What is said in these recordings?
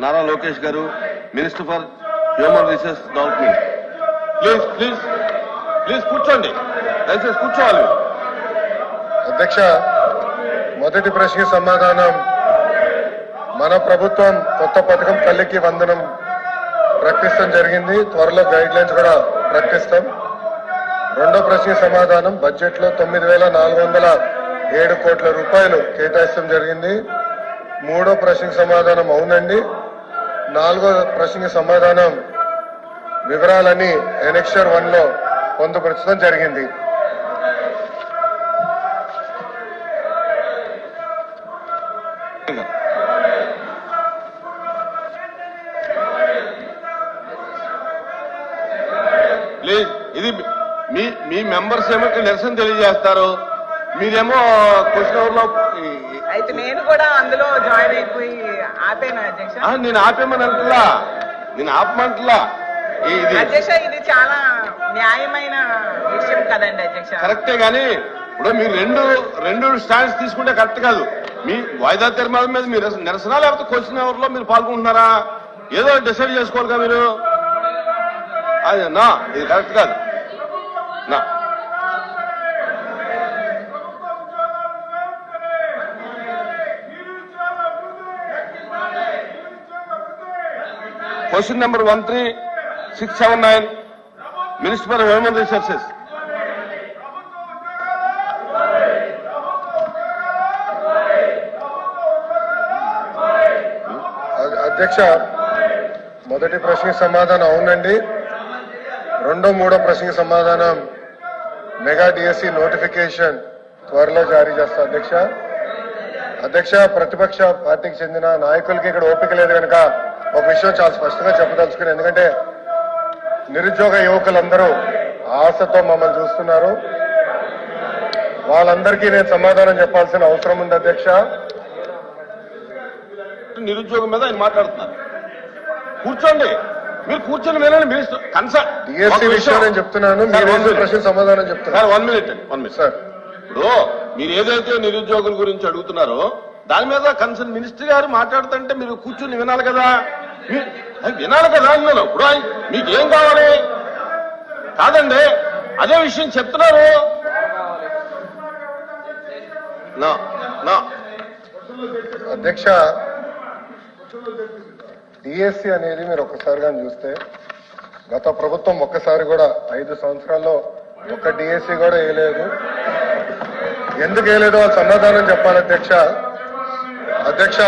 నారా లోకేష్ గారు, minister for human resource development. Please please please కూర్చోండి, దయచేసి కూర్చోవాలి. అధ్యక్ష, మొదటి ప్రశ్నకి సమాధానం, మన ప్రభుత్వం కొత్త పథకం తల్లికి వందనం ప్రకటించడం జరిగింది. త్వరలో గైడ్ లైన్స్ కూడా ప్రకటిస్తాం. రెండో ప్రశ్నకి సమాధానం, బడ్జెట్ లో 9,407 కోట్ల రూపాయలు కేటాయించడం జరిగింది. మూడో ప్రశ్నకి సమాధానం అవునండి. నాలుగో ప్రశ్నకి సమాధానం, వివరాలని ఎనెక్షర్ 1 లో పొందుపరచడం జరిగింది. ప్లీజ్, ఇది మీ మెంబర్స్ ఏమో నిరసన తెలియజేస్తారు, మీరేమో క్వశ్చన్ అవర్ లో. అయితే నేను కూడా అందులో జాయిన్ అయిపోయి ఆపేనా అధ్యక్ష? నేను ఆపేమని అంటున్నా, నేను ఆపమంటున్నా. అధ్యక్ష, ఇది చాలా న్యాయమైన విషయం కదండి అధ్యక్ష. కరెక్టే, కానీ ఇప్పుడు మీరు రెండు స్టాండ్స్ తీసుకుంటే కరెక్ట్ కాదు. మీ వాయిదా తీర్మానం మీద మీరు నిరసన లేకపోతే క్వశ్చన్ అవర్ లో మీరు పాల్గొంటున్నారా? ఏదో డిసైడ్ చేసుకోవాలి కదా మీరు. అది నా ఇది కరెక్ట్ కాదు నా. Question number 13679, minister for human resources. అధ్యక్ష, మొదటి ప్రశ్నకి సమాధానం అవునండి. రెండో మూడో ప్రశ్నకి సమాధానం, మెగా డిఎస్సి నోటిఫికేషన్ త్వరలో జారీ చేస్తా అధ్యక్ష. అధ్యక్ష, ప్రతిపక్ష పార్టీకి చెందిన నాయకులకి ఇక్కడ ఓపిక లేదు కనుక ఒక విషయం చాలా స్పష్టంగా చెప్పదలుచుకుని, ఎందుకంటే నిరుద్యోగ యువకులందరూ ఆశతో మమ్మల్ని చూస్తున్నారు. వాళ్ళందరికీ నేను సమాధానం చెప్పాల్సిన అవసరం ఉంది అధ్యక్ష. నిరుద్యోగం మీద ఆయన మాట్లాడుతున్నారు. కూర్చోండి, మీరు కూర్చొని వినండి. మినిస్టర్ కన్సర్న్ డిఎస్సి విషయం నేను చెప్తున్నాను, మీరు ప్రశ్న సమాధానం చెప్తున్నారు. 1 minute సార్. ఇప్పుడు మీరు ఏదైతే నిరుద్యోగుల గురించి అడుగుతున్నారో దాని మీద కన్సర్న్ మినిస్టర్ గారు మాట్లాడుతుంటే మీరు కూర్చుని వినాలి కదా. వినాలి కదా అన్నాను. ఇప్పుడు మీకు ఏం కావాలి? కాదండి, అదే విషయం చెప్తున్నారు. అధ్యక్ష, డిఎస్సి అనేది మీరు ఒక్కసారి కానీ చూస్తే గత ప్రభుత్వం ఒక్కసారి కూడా 5 సంవత్సరాల్లో ఒక్క డిఎస్సి కూడా వేయలేదు. ఎందుకు వేయలేదో సమాధానం చెప్పాలి అధ్యక్ష. అధ్యక్ష,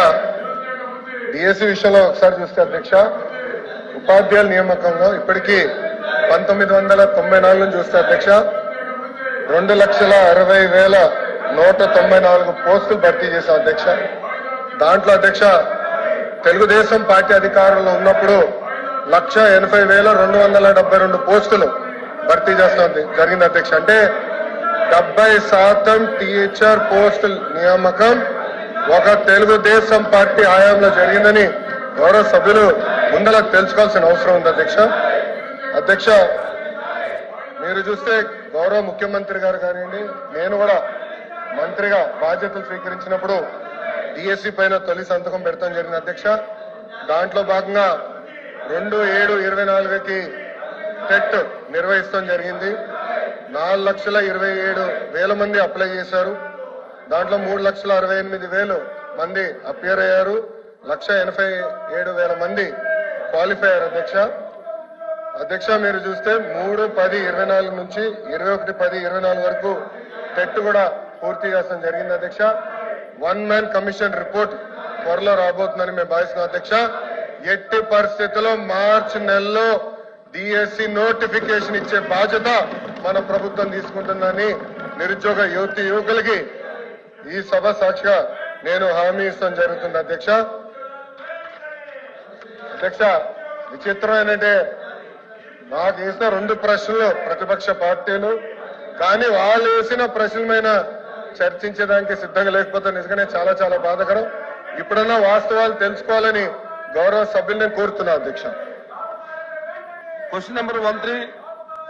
డిఎస్సి విషయంలో ఒకసారి చూస్తే అధ్యక్ష, ఉపాధ్యాయుల నియామకంలో ఇప్పటికీ 1994 నుంచి చూస్తే అధ్యక్ష 2,60,194 పోస్టులు భర్తీ చేశాం అధ్యక్ష. దాంట్లో అధ్యక్ష తెలుగుదేశం పార్టీ అధికారంలో ఉన్నప్పుడు 1,80,272 పోస్టులు భర్తీ చేస్తాం జరిగింది అధ్యక్ష. అంటే 70% టీచర్ పోస్టుల నియామకం ఒక తెలుగుదేశం పార్టీ హయాంలో జరిగిందని గౌరవ సభ్యులు ముందర తెలుసుకోవాల్సిన అవసరం ఉంది అధ్యక్ష. అధ్యక్ష, మీరు చూస్తే గౌరవ ముఖ్యమంత్రి గారు కానివ్వండి, నేను కూడా మంత్రిగా బాధ్యతలు స్వీకరించినప్పుడు డిఎస్సి పైన తొలి సంతకం పెడతాం జరిగింది అధ్యక్ష. దాంట్లో భాగంగా 2/7/24కి టెట్ నిర్వహిస్తాం జరిగింది. 4,27,000 మంది అప్లై చేశారు. దాంట్లో 3,68,000 మంది అపియర్ అయ్యారు. 1,87,000 మంది క్వాలిఫై అయ్యారు అధ్యక్ష. అధ్యక్ష, మీరు చూస్తే 3/10/24 నుంచి 21/10/24 వరకు టెట్ కూడా పూర్తి చేస్తాం జరిగింది అధ్యక్ష. 1 మ్యాన్ కమిషన్ రిపోర్ట్ త్వరలో రాబోతుందని మేము భావిస్తున్నాం అధ్యక్ష. ఎట్టి పరిస్థితుల్లో మార్చి నెలలో డిఎస్సి నోటిఫికేషన్ ఇచ్చే బాధ్యత మన ప్రభుత్వం తీసుకుంటుందని నిరుద్యోగ యువకులకి ఈ సభ సాక్షిగా నేను హామీ ఇస్తాం జరుగుతుంది అధ్యక్ష. అధ్యక్ష, విచిత్రం ఏంటంటే నాకు వేసిన 2 ప్రశ్నలు ప్రతిపక్ష పార్టీలు, కానీ వాళ్ళు వేసిన ప్రశ్నల మీద చర్చించడానికి సిద్ధంగా లేకపోతే నిజంగానే చాలా చాలా బాధాకరం. ఇప్పుడన్నా వాస్తవాలు తెలుసుకోవాలని గౌరవ సభ్యుల్ని కోరుతున్నా అధ్యక్ష. Question number 13